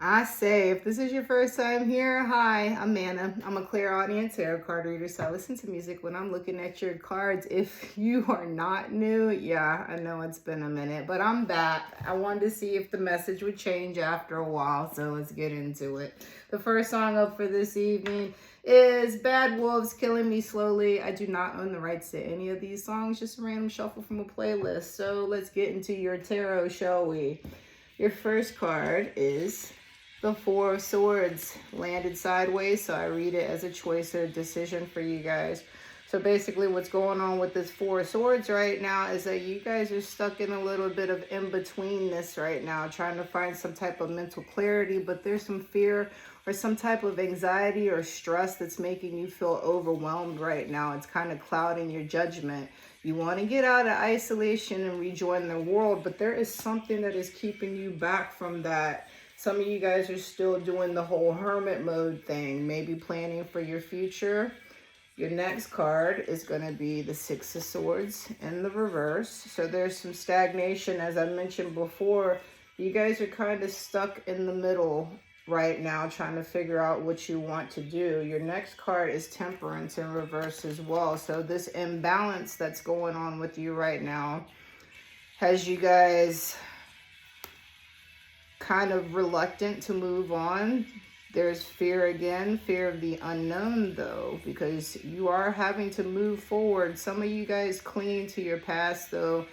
I say, if this is your first time here, hi, I'm Anna. I'm a clairaudient tarot card reader, so I listen to music when I'm looking at your cards. If you are not new, yeah, I know it's been a minute, but I'm back. I wanted to see if the message would change after a while, so let's get into it. The first song up for this evening is Bad Wolves Killing Me Slowly. I do not own the rights to any of these songs, just a random shuffle from a playlist. So let's get into your tarot, shall we? Your first card is the Four of Swords, landed sideways, so I read it as a choice or a decision for you guys. So basically what's going on with this Four of Swords right now is that you guys are stuck in a little bit of in-betweenness right now, trying to find some type of mental clarity, but there's some fear or some type of anxiety or stress that's making you feel overwhelmed right now. It's kind of clouding your judgment. You want to get out of isolation and rejoin the world, but there is something that is keeping you back from that. Some of you guys are still doing the whole hermit mode thing, maybe planning for your future. Your next card is going to be the Six of Swords in the reverse. So there's some stagnation, as I mentioned before. You guys are kind of stuck in the middle right now, trying to figure out what you want to do. Your next card is Temperance in reverse as well. So this imbalance that's going on with you right now has you guys kind of reluctant to move on. There's fear again, fear of the unknown though, because you are having to move forward. Some of you guys clinging to your past though,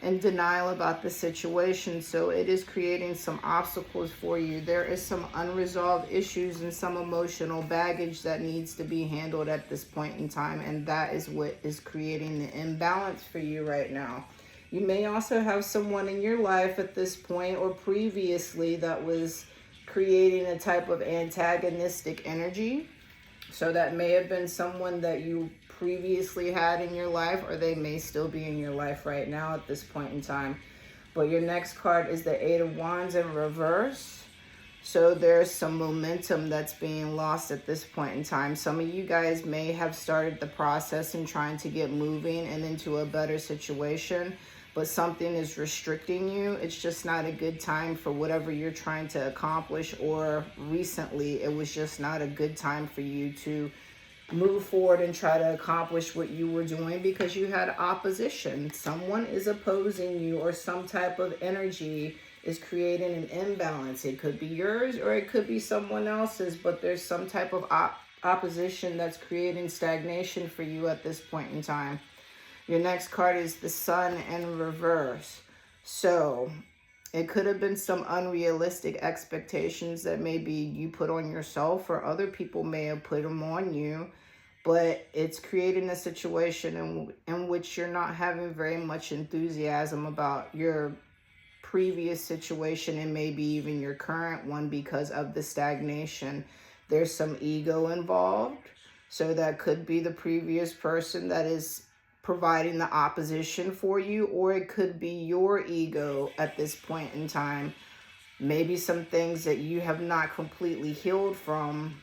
and denial about the situation. So it is creating some obstacles for you. There is some unresolved issues and some emotional baggage that needs to be handled at this point in time. And that is what is creating the imbalance for you right now. You may also have someone in your life at this point or previously that was creating a type of antagonistic energy. So that may have been someone that you previously had in your life, or they may still be in your life right now at this point in time. But your next card is the Eight of Wands in reverse. So there's some momentum that's being lost at this point in time. Some of you guys may have started the process and trying to get moving and into a better situation, but something is restricting you. It's just not a good time for whatever you're trying to accomplish, or recently it was just not a good time for you to move forward and try to accomplish what you were doing because you had opposition. Someone is opposing you, or some type of energy is creating an imbalance. It could be yours or it could be someone else's, but there's some type of opposition that's creating stagnation for you at this point in time. Your next card is the Sun in reverse. So it could have been some unrealistic expectations that maybe you put on yourself, or other people may have put them on you, but it's creating a situation in which you're not having very much enthusiasm about your previous situation and maybe even your current one because of the stagnation. There's some ego involved. So that could be the previous person that is providing the opposition for you, or it could be your ego at this point in time. Maybe some things that you have not completely healed from,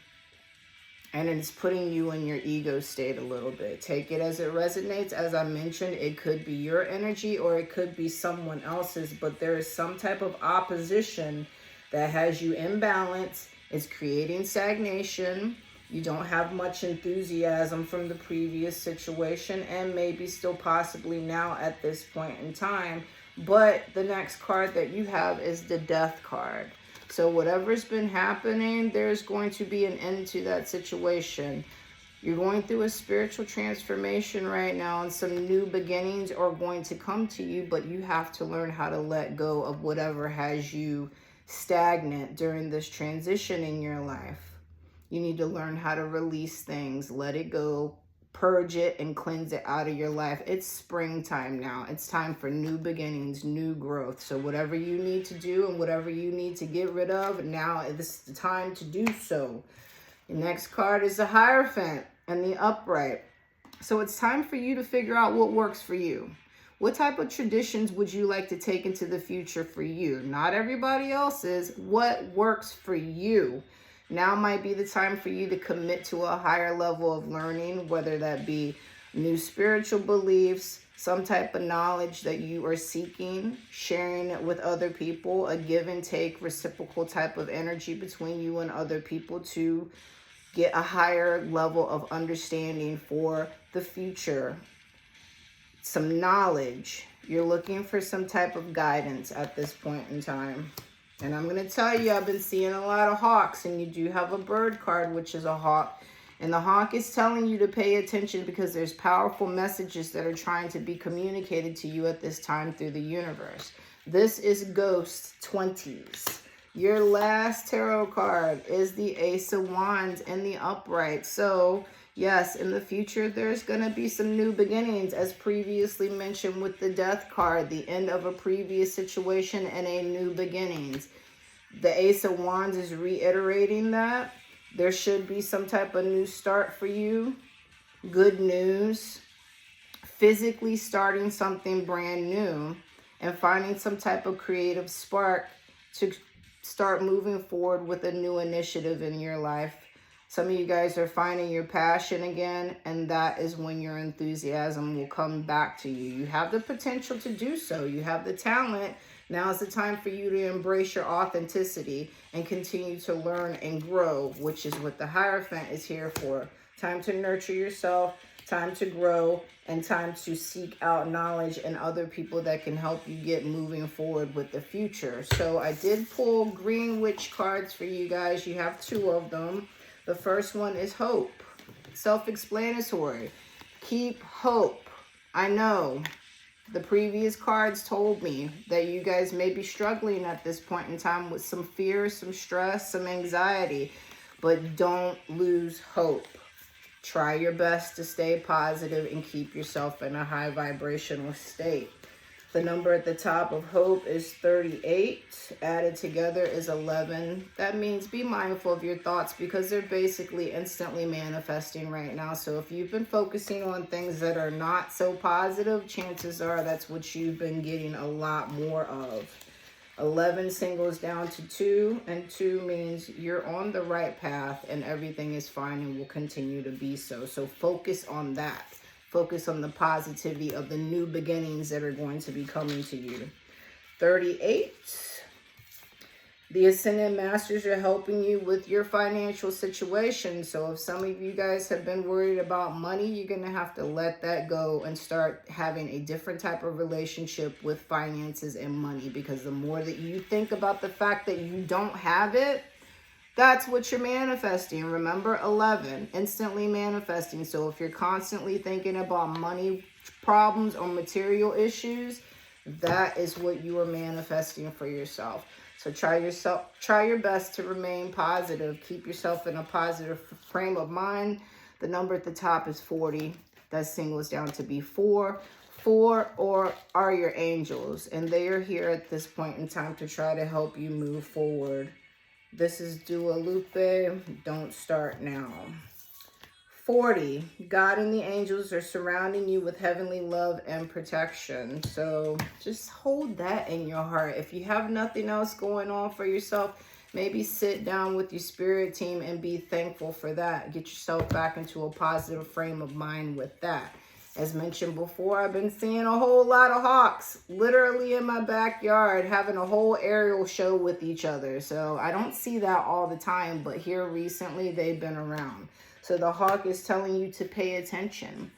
and it's putting you in your ego state a little bit. Take it as it resonates. As I mentioned, it could be your energy or it could be someone else's, but there is some type of opposition that has you imbalanced. It's creating stagnation. You don't have much enthusiasm from the previous situation, and maybe still possibly now at this point in time. But the next card that you have is the Death card. So whatever's been happening, there's going to be an end to that situation. You're going through a spiritual transformation right now, and some new beginnings are going to come to you, but you have to learn how to let go of whatever has you stagnant during this transition in your life. You need to learn how to release things, let it go, purge it, and cleanse it out of your life. It's springtime now. It's time for new beginnings, new growth. So whatever you need to do and whatever you need to get rid of, now is the time to do so. The next card is the Hierophant and the Upright. So it's time for you to figure out what works for you. What type of traditions would you like to take into the future for you? Not everybody else's. What works for you? Now might be the time for you to commit to a higher level of learning, whether that be new spiritual beliefs, some type of knowledge that you are seeking, sharing it with other people, a give and take reciprocal type of energy between you and other people to get a higher level of understanding for the future. Some knowledge. You're looking for some type of guidance at this point in time. And I'm going to tell you, I've been seeing a lot of hawks, and you do have a bird card, which is a hawk. And the hawk is telling you to pay attention because there's powerful messages that are trying to be communicated to you at this time through the universe. This is Ghost 20s. Your last tarot card is the Ace of Wands in the upright. So, yes, in the future, there's going to be some new beginnings, as previously mentioned with the Death card, the end of a previous situation and a new beginnings. The Ace of Wands is reiterating that. There should be some type of new start for you. Good news. Physically starting something brand new and finding some type of creative spark to start moving forward with a new initiative in your life. Some of you guys are finding your passion again, and that is when your enthusiasm will come back to you. You have the potential to do so. You have the talent. Now is the time for you to embrace your authenticity and continue to learn and grow, which is what the Hierophant is here for. Time to nurture yourself, time to grow, and time to seek out knowledge and other people that can help you get moving forward with the future. So I did pull Green Witch cards for you guys. You have 2 of them. The first one is hope. Self-explanatory. Keep hope. I know the previous cards told me that you guys may be struggling at this point in time with some fear, some stress, some anxiety, but don't lose hope. Try your best to stay positive and keep yourself in a high vibrational state. The number at the top of hope is 38. Added together is 11. That means be mindful of your thoughts because they're basically instantly manifesting right now. So if you've been focusing on things that are not so positive, chances are that's what you've been getting a lot more of. 11 singles down to 2, and 2 means you're on the right path and everything is fine and will continue to be so. So focus on that. Focus on the positivity of the new beginnings that are going to be coming to you. 38. The Ascended Masters are helping you with your financial situation. So if some of you guys have been worried about money, you're going to have to let that go and start having a different type of relationship with finances and money. Because the more that you think about the fact that you don't have it, that's what you're manifesting. Remember, 11, instantly manifesting. So if you're constantly thinking about money problems or material issues, that is what you are manifesting for yourself. So try your best to remain positive. Keep yourself in a positive frame of mind. The number at the top is 40. That singles down to be 4. 4 are your angels, and they are here at this point in time to try to help you move forward. This is Dua Lupe, Don't Start Now. 40, God and the angels are surrounding you with heavenly love and protection. So just hold that in your heart. If you have nothing else going on for yourself, maybe sit down with your spirit team and be thankful for that. Get yourself back into a positive frame of mind with that. As mentioned before, I've been seeing a whole lot of hawks literally in my backyard having a whole aerial show with each other. So I don't see that all the time, but here recently they've been around. So the hawk is telling you to pay attention.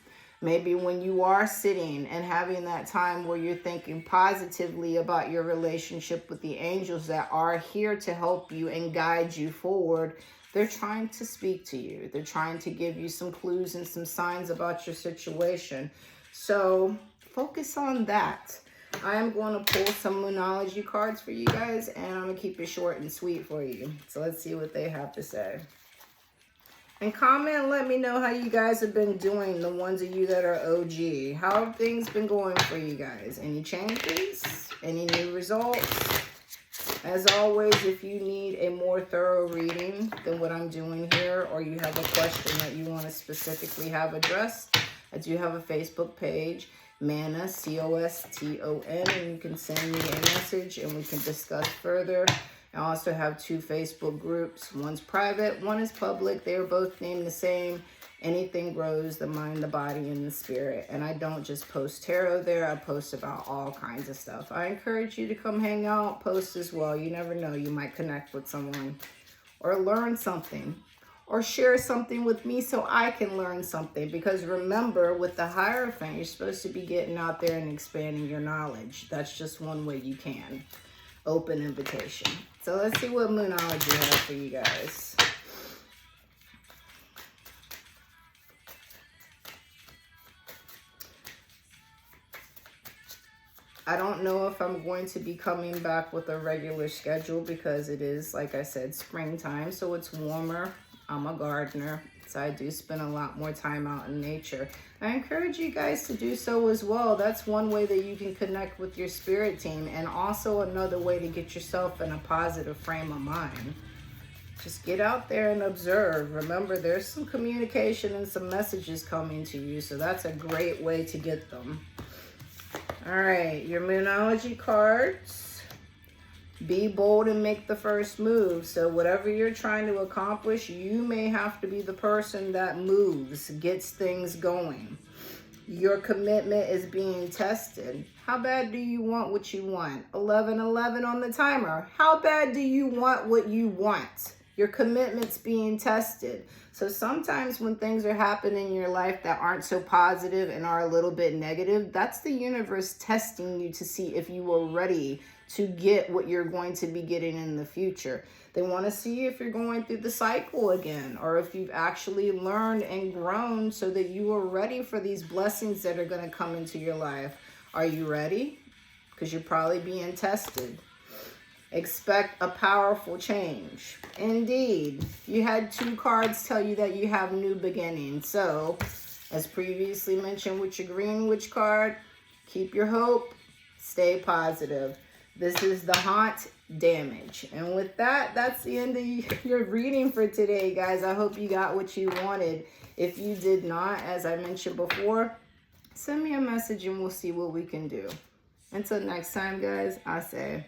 Maybe when you are sitting and having that time where you're thinking positively about your relationship with the angels that are here to help you and guide you forward, they're trying to speak to you. They're trying to give you some clues and some signs about your situation. So focus on that. I am going to pull some Moonology cards for you guys, and I'm going to keep it short and sweet for you. So let's see what they have to say. And comment and let me know how you guys have been doing, the ones of you that are OG. How have things been going for you guys? Any changes? Any new results? As always, if you need a more thorough reading than what I'm doing here, or you have a question that you want to specifically have addressed, I do have a Facebook page, Mana, C-O-S-T-O-N, and you can send me a message and we can discuss further. I also have 2 Facebook groups. One's private, one is public. They are both named the same. Anything grows, the mind, the body, and the spirit. And I don't just post tarot there. I post about all kinds of stuff. I encourage you to come hang out, post as well. You never know. You might connect with someone or learn something or share something with me so I can learn something. Because remember, with the Hierophant, you're supposed to be getting out there and expanding your knowledge. That's just one way you can. Open invitation. So let's see what Moonology has for you guys. I don't know if I'm going to be coming back with a regular schedule because it is, like I said, springtime, so it's warmer. I'm a gardener, so I do spend a lot more time out in nature. I encourage you guys to do so as well. That's one way that you can connect with your spirit team, and also another way to get yourself in a positive frame of mind. Just get out there and observe. Remember, there's some communication and some messages coming to you, so that's a great way to get them. All right, your Moonology cards. Be bold and make the first move. So whatever you're trying to accomplish, you may have to be the person that moves, gets things going. Your commitment is being tested. How bad do you want what you want? 11:11 on the timer. How bad do you want what you want? Your commitment's being tested. So sometimes when things are happening in your life that aren't so positive and are a little bit negative, that's the universe testing you to see if you are ready to get what you're going to be getting in the future. They want to see if you're going through the cycle again, or if you've actually learned and grown so that you are ready for these blessings that are going to come into your life. Are you ready? Because you're probably being tested. Expect a powerful change. Indeed, you had 2 cards tell you that you have new beginnings. So, as previously mentioned with your Green Witch card, keep your hope, stay positive. This is the Haunt Damage. And with that, that's the end of your reading for today, guys. I hope you got what you wanted. If you did not, as I mentioned before, send me a message and we'll see what we can do. Until next time, guys, I say...